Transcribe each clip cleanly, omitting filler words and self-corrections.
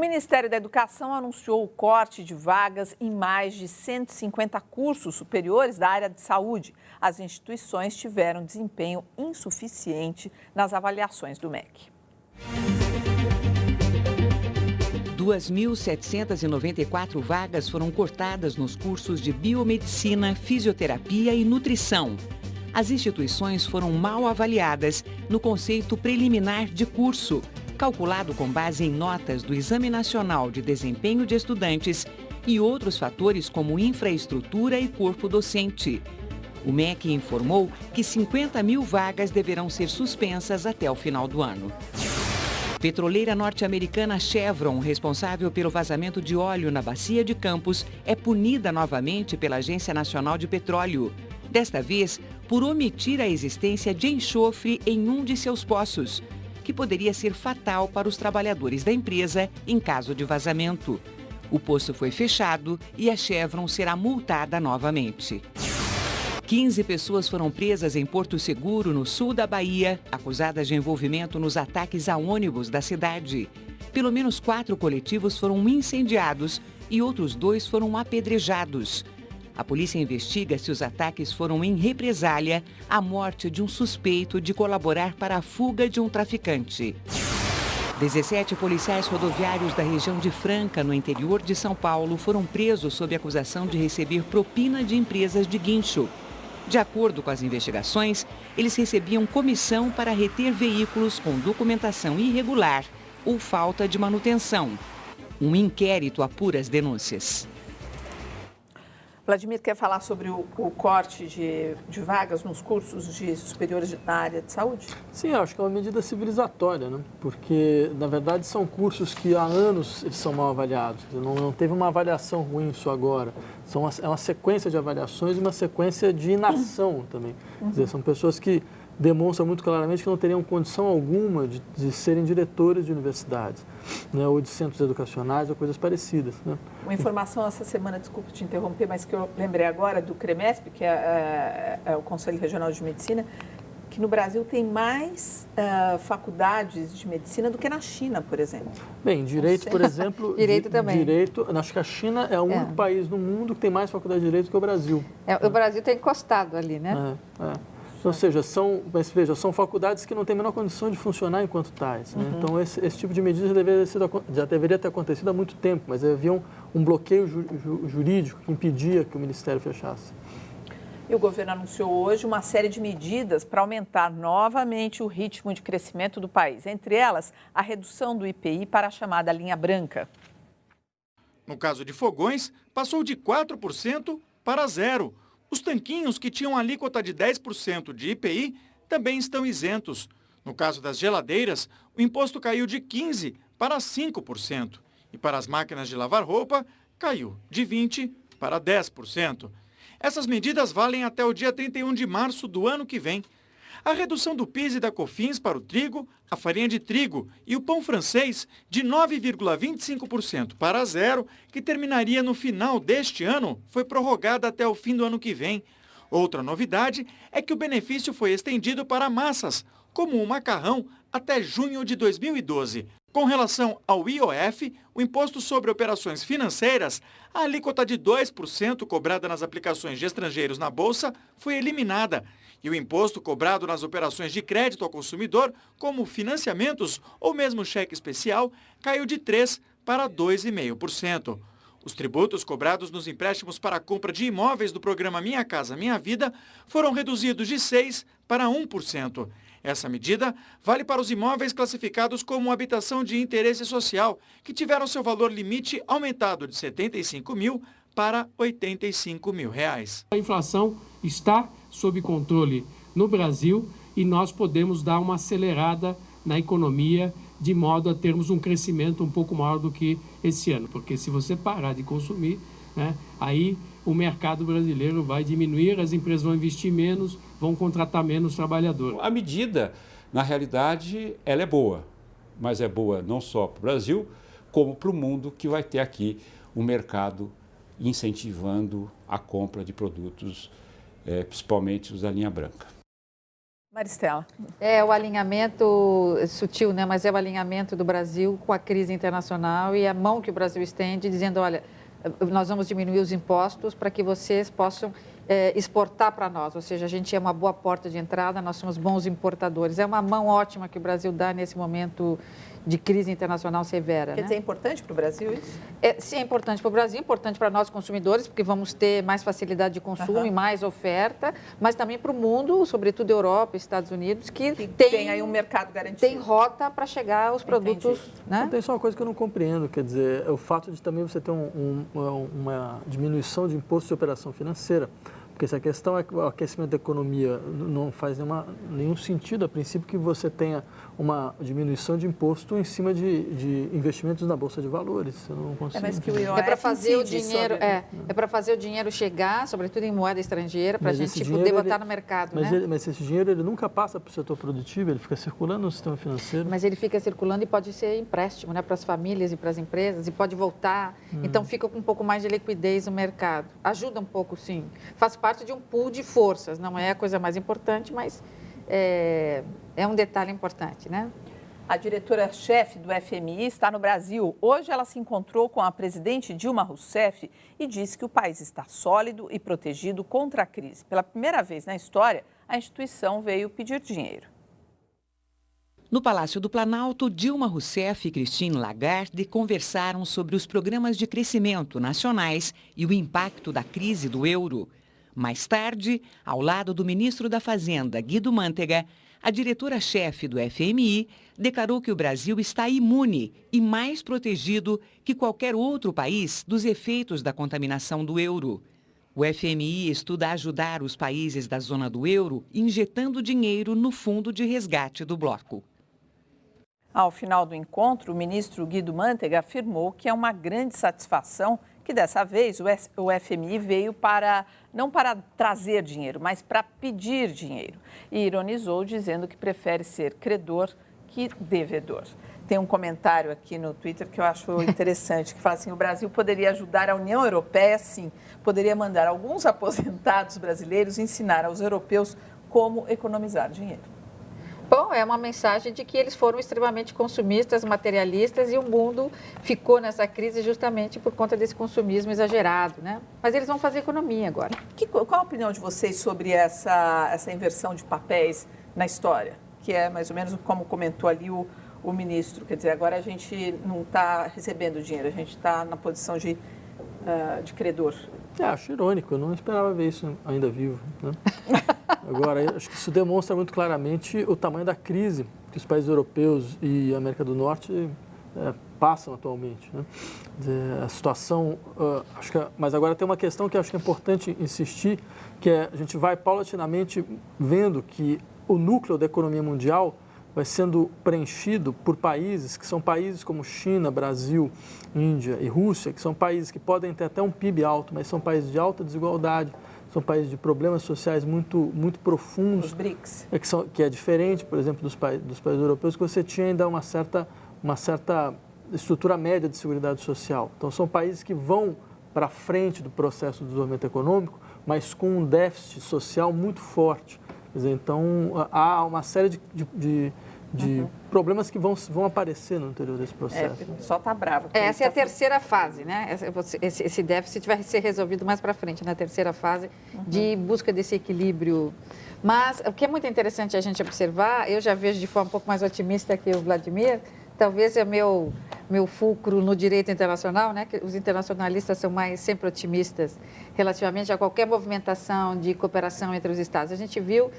Ministério da Educação anunciou o corte de vagas em mais de 150 cursos superiores da área de saúde. As instituições tiveram desempenho insuficiente nas avaliações do MEC. 2.794 vagas foram cortadas nos cursos de biomedicina, fisioterapia e nutrição. As instituições foram mal avaliadas no conceito preliminar de curso, calculado com base em notas do Exame Nacional de Desempenho de Estudantes e outros fatores como infraestrutura e corpo docente. O MEC informou que 50 mil vagas deverão ser suspensas até o final do ano. Petroleira norte-americana Chevron, responsável pelo vazamento de óleo na Bacia de Campos, é punida novamente pela Agência Nacional de Petróleo. Desta vez, por omitir a existência de enxofre em um de seus poços, que poderia ser fatal para os trabalhadores da empresa em caso de vazamento. O poço foi fechado e a Chevron será multada novamente. 15 pessoas foram presas em Porto Seguro, no sul da Bahia, acusadas de envolvimento nos ataques a ônibus da cidade. Pelo menos 4 coletivos foram incendiados e outros 2 foram apedrejados. A polícia investiga se os ataques foram em represália à morte de um suspeito de colaborar para a fuga de um traficante. 17 policiais rodoviários da região de Franca, no interior de São Paulo, foram presos sob acusação de receber propina de empresas de guincho. De acordo com as investigações, eles recebiam comissão para reter veículos com documentação irregular ou falta de manutenção. Um inquérito apura as denúncias. Vladimir, quer falar sobre o corte de vagas nos cursos de superiores na área de saúde? Sim, acho que é uma medida civilizatória, né? Porque, na verdade, são cursos que há anos eles são mal avaliados. Não teve uma avaliação ruim isso agora. É uma sequência de avaliações e uma sequência de inação também. Quer dizer, são pessoas que demonstram muito claramente que não teriam condição alguma de serem diretores de universidades, né, ou de centros educacionais ou coisas parecidas. Né? Uma informação essa semana, desculpe te interromper, mas que eu lembrei agora do CREMESP, que é o Conselho Regional de Medicina, que no Brasil tem mais faculdades de medicina do que na China, por exemplo. Bem, direito, por exemplo... Direito também. Direito, acho que a China é o único país no mundo que tem mais faculdade de direito que o Brasil. O Brasil tem encostado ali, né? Ou seja, são faculdades que não têm a menor condição de funcionar enquanto tais. Né? Então, esse tipo de medida já deveria ter acontecido há muito tempo, mas havia um bloqueio jurídico que impedia que o Ministério fechasse. E o governo anunciou hoje uma série de medidas para aumentar novamente o ritmo de crescimento do país. Entre elas, a redução do IPI para a chamada linha branca. No caso de fogões, passou de 4% para 0%. Os tanquinhos que tinham alíquota de 10% de IPI também estão isentos. No caso das geladeiras, o imposto caiu de 15% para 5%. E para as máquinas de lavar roupa, caiu de 20% para 10%. Essas medidas valem até o dia 31 de março do ano que vem. A redução do PIS e da COFINS para o trigo, a farinha de trigo e o pão francês de 9,25% para 0%, que terminaria no final deste ano, foi prorrogada até o fim do ano que vem. Outra novidade é que o benefício foi estendido para massas, como o macarrão, até junho de 2012. Com relação ao IOF, o Imposto sobre Operações Financeiras, a alíquota de 2% cobrada nas aplicações de estrangeiros na Bolsa foi eliminada. E o imposto cobrado nas operações de crédito ao consumidor, como financiamentos ou mesmo cheque especial, caiu de 3% para 2,5%. Os tributos cobrados nos empréstimos para a compra de imóveis do programa Minha Casa Minha Vida foram reduzidos de 6% para 1%. Essa medida vale para os imóveis classificados como habitação de interesse social, que tiveram seu valor limite aumentado de R$ 75 mil para R$ 85 mil. A inflação está sob controle no Brasil e nós podemos dar uma acelerada na economia de modo a termos um crescimento um pouco maior do que esse ano. Porque se você parar de consumir, né, aí o mercado brasileiro vai diminuir, as empresas vão investir menos, vão contratar menos trabalhadores. A medida, na realidade, ela é boa, mas é boa não só para o Brasil, como para o mundo, que vai ter aqui um mercado incentivando a compra de produtos, principalmente os da linha branca. Maristela. É o alinhamento sutil, né? Mas é o alinhamento do Brasil com a crise internacional e a mão que o Brasil estende, dizendo, olha, nós vamos diminuir os impostos para que vocês possam exportar para nós. Ou seja, a gente é uma boa porta de entrada, nós somos bons importadores. É uma mão ótima que o Brasil dá nesse momento de crise internacional severa. Quer dizer, é importante para o Brasil isso? Sim, é importante para o Brasil, importante para nós consumidores, porque vamos ter mais facilidade de consumo e mais oferta, mas também para o mundo, sobretudo Europa, Estados Unidos, que tem aí um mercado garantido. Tem rota para chegar aos produtos. Né? Tem só uma coisa que eu não compreendo, quer dizer, é o fato de também você ter uma diminuição de imposto de operação financeira. Porque se a questão é que o aquecimento da economia não faz nenhum sentido, a princípio, que você tenha uma diminuição de imposto em cima de investimentos na Bolsa de Valores. Eu não consigo. Mas que o IOF é para fazer o dinheiro, sobre... é para fazer o dinheiro chegar, sobretudo em moeda estrangeira, para a gente poder botar no mercado. Mas esse dinheiro ele nunca passa para o setor produtivo, ele fica circulando no sistema financeiro. Mas ele fica circulando e pode ser empréstimo, né, para as famílias e para as empresas, e pode voltar. Então fica com um pouco mais de liquidez no mercado. Ajuda um pouco, sim. Faz parte de um pool de forças, não é a coisa mais importante, mas é um detalhe importante, né? A diretora-chefe do FMI está no Brasil. Hoje ela se encontrou com a presidente Dilma Rousseff e disse que o país está sólido e protegido contra a crise. Pela primeira vez na história, a instituição veio pedir dinheiro. No Palácio do Planalto, Dilma Rousseff e Christine Lagarde conversaram sobre os programas de crescimento nacionais e o impacto da crise do euro. Mais tarde, ao lado do ministro da Fazenda, Guido Mantega, a diretora-chefe do FMI declarou que o Brasil está imune e mais protegido que qualquer outro país dos efeitos da contaminação do euro. O FMI estuda ajudar os países da zona do euro injetando dinheiro no fundo de resgate do bloco. Ao final do encontro, o ministro Guido Mantega afirmou que é uma grande satisfação que dessa vez o FMI veio não para trazer dinheiro, mas para pedir dinheiro. E ironizou dizendo que prefere ser credor que devedor. Tem um comentário aqui no Twitter que eu acho interessante, que fala assim, o Brasil poderia ajudar a União Europeia, sim, poderia mandar alguns aposentados brasileiros ensinar aos europeus como economizar dinheiro. Bom, é uma mensagem de que eles foram extremamente consumistas, materialistas e o mundo ficou nessa crise justamente por conta desse consumismo exagerado, né? Mas eles vão fazer economia agora. Qual a opinião de vocês sobre essa inversão de papéis na história? Que é mais ou menos como comentou ali o ministro. Quer dizer, agora a gente não está recebendo dinheiro, a gente está na posição de credor. Acho irônico, eu não esperava ver isso ainda vivo, né? Agora, acho que isso demonstra muito claramente o tamanho da crise que os países europeus e a América do Norte passam atualmente, né? A situação, mas agora tem uma questão que acho que é importante insistir, que a gente vai paulatinamente vendo que o núcleo da economia mundial vai sendo preenchido por países que são países como China, Brasil, Índia e Rússia, que são países que podem ter até um PIB alto, mas são países de alta desigualdade, são países de problemas sociais muito profundos. Os BRICS. Que é diferente, por exemplo, dos países europeus, que você tinha ainda uma certa estrutura média de seguridade social. Então, são países que vão para frente do processo de desenvolvimento econômico, mas com um déficit social muito forte. Quer dizer, então, há uma série de problemas que vão aparecer no interior desse processo. O pessoal está bravo. Essa é a terceira fase, né? Esse déficit vai ser resolvido mais para frente, na terceira fase de busca desse equilíbrio. Mas o que é muito interessante a gente observar, eu já vejo de forma um pouco mais otimista que o Vladimir, talvez é meu fulcro no direito internacional, né? Que os internacionalistas são sempre otimistas relativamente a qualquer movimentação de cooperação entre os Estados. A gente viu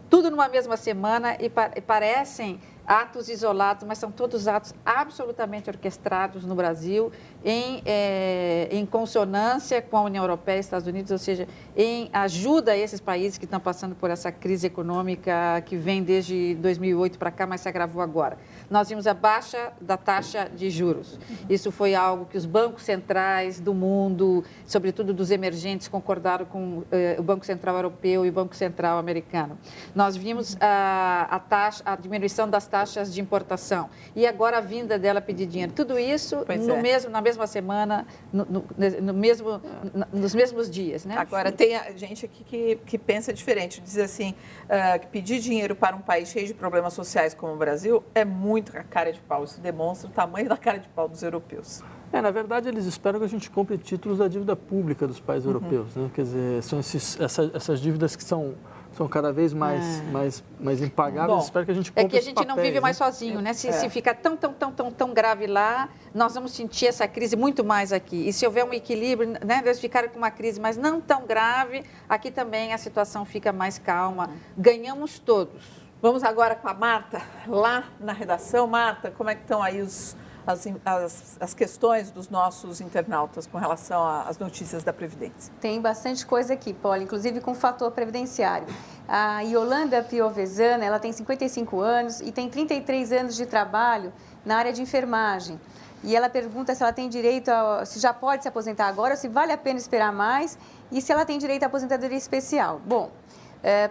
tudo numa mesma semana e parecem atos isolados, mas são todos atos absolutamente orquestrados no Brasil, em consonância com a União Europeia e Estados Unidos, ou seja, em ajuda a esses países que estão passando por essa crise econômica que vem desde 2008 para cá, mas se agravou agora. Nós vimos a baixa da taxa de juros. Isso foi algo que os bancos centrais do mundo, sobretudo dos emergentes, concordaram com o Banco Central Europeu e o Banco Central Americano. Nós vimos a diminuição das taxas taxas de importação. E agora a vinda dela pedir dinheiro. Tudo isso na mesma semana, nos mesmos dias, né? Agora, tem gente aqui que pensa diferente. Diz assim, que pedir dinheiro para um país cheio de problemas sociais como o Brasil é muito a cara de pau. Isso demonstra o tamanho da cara de pau dos europeus. Na verdade, eles esperam que a gente compre títulos da dívida pública dos países europeus, né? Quer dizer, são essas dívidas que são cada vez mais impagáveis. Espero que a gente compre. É que a gente não vive mais sozinho, né? Se ficar tão grave lá, nós vamos sentir essa crise muito mais aqui. E se houver um equilíbrio, né? Eles ficarem com uma crise, mas não tão grave, aqui também a situação fica mais calma. Ganhamos todos. Vamos agora com a Marta, lá na redação. Marta, como é que estão aí as questões dos nossos internautas com relação às notícias da Previdência? Tem bastante coisa aqui, Paula, inclusive com o fator previdenciário. A Yolanda Piovesana, ela tem 55 anos e tem 33 anos de trabalho na área de enfermagem. E ela pergunta se ela tem direito, se já pode se aposentar agora, se vale a pena esperar mais e se ela tem direito à aposentadoria especial. Bom,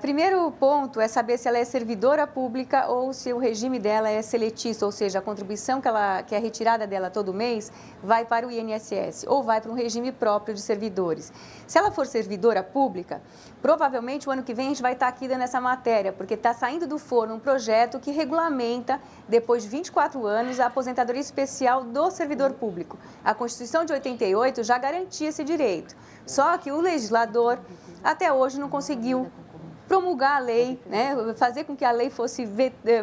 primeiro ponto é saber se ela é servidora pública ou se o regime dela é seletista, ou seja, a contribuição que é retirada dela todo mês vai para o INSS ou vai para um regime próprio de servidores. Se ela for servidora pública, provavelmente o ano que vem a gente vai estar aqui dando essa matéria, porque está saindo do forno um projeto que regulamenta, depois de 24 anos, a aposentadoria especial do servidor público. A Constituição de 88 já garantia esse direito, só que o legislador até hoje não conseguiu promulgar a lei, né, fazer com que a lei fosse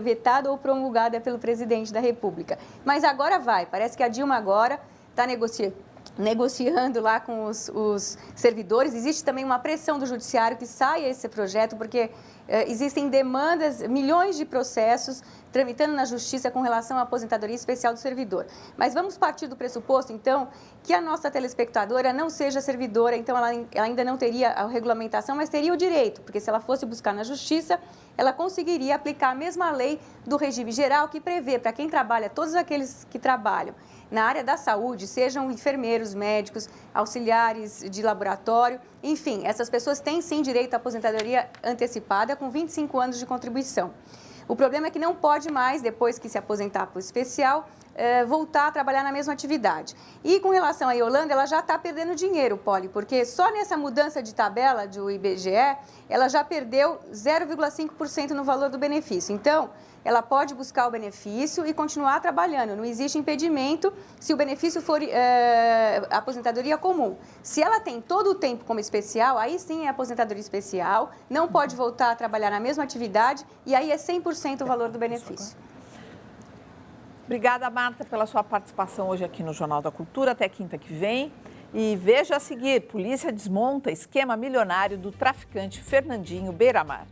vetada ou promulgada pelo presidente da República. Mas agora vai, parece que a Dilma agora está negociando lá com os servidores. Existe também uma pressão do judiciário que saia esse projeto, porque existem demandas, milhões de processos tramitando na justiça com relação à aposentadoria especial do servidor. Mas vamos partir do pressuposto, então, que a nossa telespectadora não seja servidora, então ela ainda não teria a regulamentação, mas teria o direito, porque se ela fosse buscar na justiça, ela conseguiria aplicar a mesma lei do regime geral que prevê para quem trabalha, todos aqueles que trabalham na área da saúde, sejam enfermeiros, médicos, auxiliares de laboratório, enfim, essas pessoas têm sim direito à aposentadoria antecipada com 25 anos de contribuição. O problema é que não pode mais, depois que se aposentar por especial, voltar a trabalhar na mesma atividade. E com relação à Yolanda, ela já está perdendo dinheiro, Poli, porque só nessa mudança de tabela do IBGE, ela já perdeu 0,5% no valor do benefício. Então, ela pode buscar o benefício e continuar trabalhando. Não existe impedimento se o benefício for aposentadoria comum. Se ela tem todo o tempo como especial, aí sim é aposentadoria especial, não pode voltar a trabalhar na mesma atividade e aí é 100% o valor do benefício. Obrigada, Marta, pela sua participação hoje aqui no Jornal da Cultura. Até quinta que vem. E veja a seguir, polícia desmonta esquema milionário do traficante Fernandinho Beiramar.